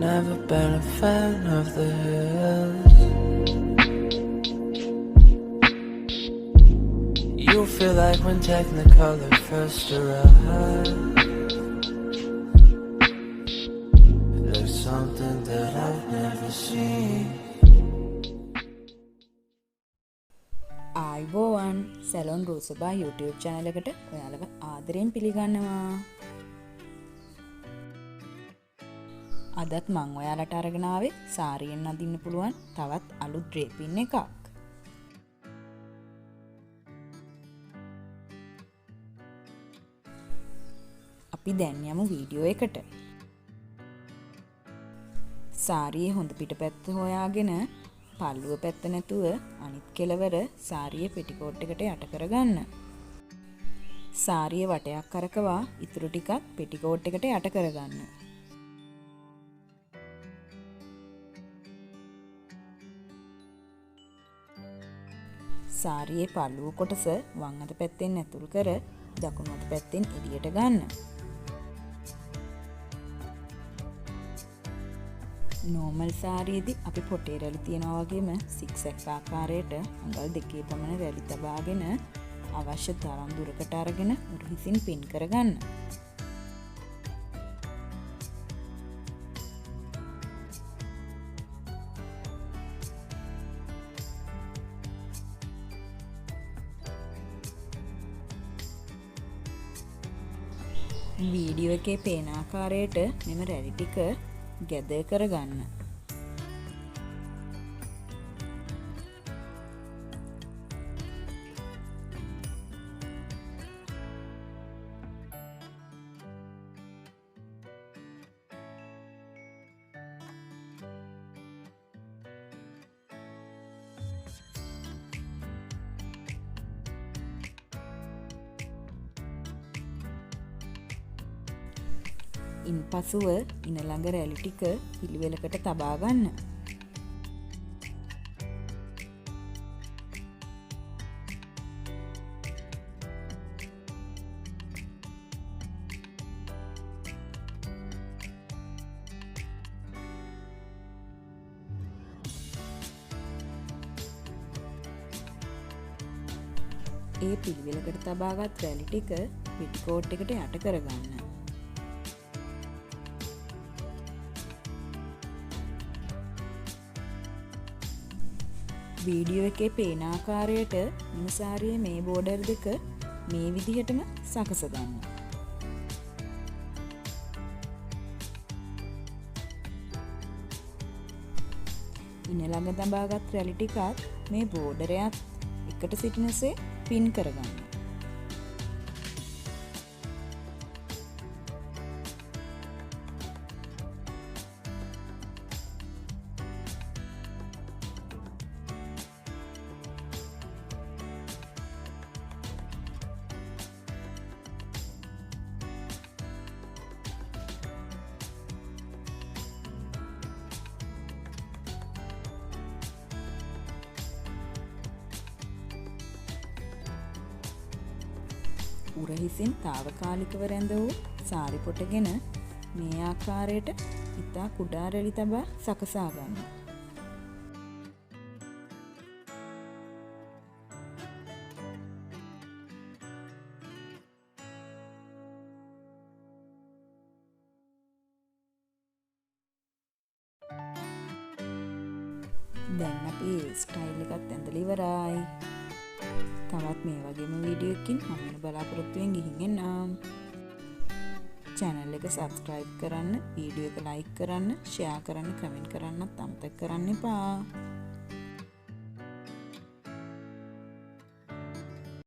Never been a fan of the hills. You feel like when Technicolor first arrived. There's something that I've never seen. ආයිබෝවන් salon Roosaba YouTube channel එකට ඔයාලව ආදරයෙන් පිළිගන්නවා. අදත් මං ඔයාලට අරගෙන ආවේ සාරියෙන් අඳින්න පුළුවන් තවත් අලුත් draping එකක්. අපි දැන් යමු වීඩියෝ එකට. සාරියේ හොඳ පිටපැත්ත හොයාගෙන පල්ලුව පැත්ත නැතුව අනිත් කෙළවර සාරියේ පෙටිකෝට් එකට යට කරගන්න. සාරියේ වටයක් කරකවා ඉතුරු ටිකත් පෙටිකෝට් එකට යට කරගන්න. සාරියේ පල්ලුව කොටස වම් අත පැත්තෙන් ඇතුල් කර දකුණු අත පැත්තෙන් එළියට ගන්න. නෝමල් සාරියේදී අපි පොටේ රැලි තියනවා වගේම සික්සැක් ආකාරයට අඟල් දෙකේ පමණ රැලි තබාගෙන අවශ්‍ය තරම් දුරකට අරගෙන උරහිසින් පින් කරගන්න. වීඩියෝ එකේ පේන ආකාරයට මෙම රැලි ටික ගැදර් කරගන්න. ඉන් පසුව ඉනළඟ රැලි ටික පිළිවෙලකට තබා ගන්න. ඒ පිළිවෙලකට තබාගත් රැලි ටික පිටිකෝට් එකට යට කරගන්න. වීඩියෝ එකේ පේන ආකාරයට මෙම සාරියේ මේ බෝඩර් දෙක මේ විදිහටම සකස ගන්න. ඉනළඟ තබාගත් රැලි ටිකත් මේ බෝඩරයත් එකට සිටිනසේ පින් කරගන්න. උරහිසින් තාවකාලිකව රැඳ වූ සාරි පොටගෙන මේ ආකාරයට ඉතා කුඩා රැලි තබා සකසා ගන්න. දැන් අපි ස්ටයිල් එකත් ඇඳලා ඉවරයි. තවත් මේ වගේම වීඩියෝ එකකින් මම වෙන බලාපොරොත්තු වෙමින් ගිහින් එන්නම්. channel එක subscribe කරන්න, වීඩියෝ එක like කරන්න, share කරන්න, comment කරන්නත් අමතක කරන්න එපා.